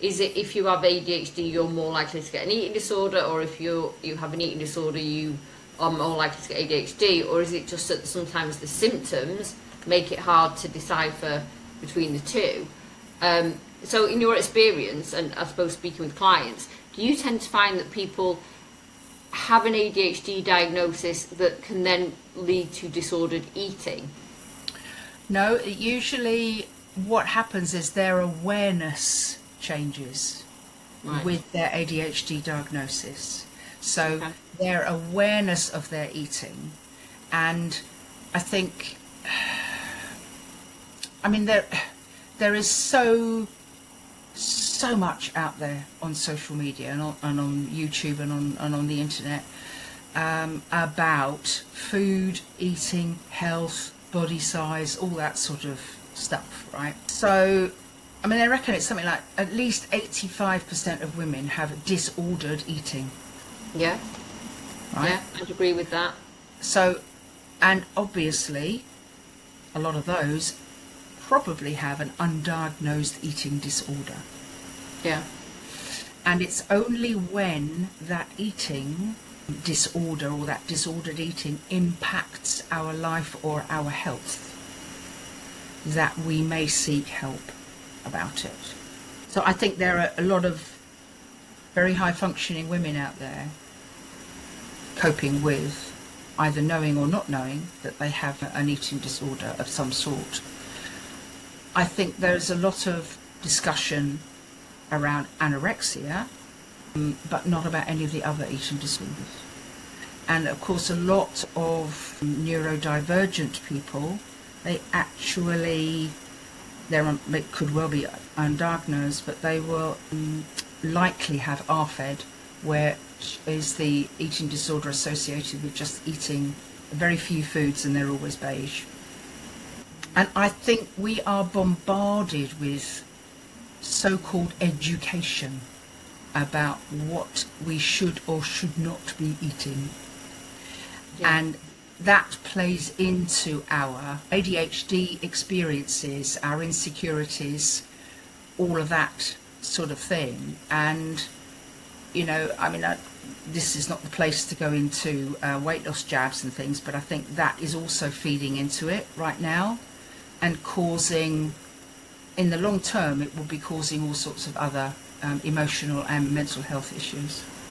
Is it if you have ADHD, you're more likely to get an eating disorder, or if you have an eating disorder, you are more likely to get ADHD, or is it just that sometimes the symptoms make it hard to decipher between the two? So in your experience, and I suppose speaking with clients, do you tend to find that people have an ADHD diagnosis that can then lead to disordered eating? No, usually what happens is their awareness changes with their ADHD diagnosis. So their awareness of their eating, and I think, I mean, there is so much out there on social media and on YouTube and on the internet about food, eating, health, body size, all that sort of stuff, right? So, I mean, I reckon it's something like at least 85% of women have disordered eating. Yeah. Right? Yeah, I'd agree with that. So, and obviously, a lot of those probably have an undiagnosed eating disorder. Yeah. And it's only when that eating disorder or that disordered eating impacts our life or our health that we may seek help about it. So I think there are a lot of very high functioning women out there coping with either knowing or not knowing that they have an eating disorder of some sort. I think there's a lot of discussion around anorexia, but not about any of the other eating disorders. And of course, a lot of neurodivergent people, they could well be undiagnosed, but they will likely have RFED, where is the eating disorder associated with just eating very few foods and they're always beige. And I think we are bombarded with so-called education about what we should or should not be eating. Yeah. And that plays into our ADHD experiences, our insecurities, all of that sort of thing. And, you know, I mean, this is not the place to go into weight loss jabs and things, but I think that is also feeding into it right now and causing, in the long term, it will be causing all sorts of other emotional and mental health issues.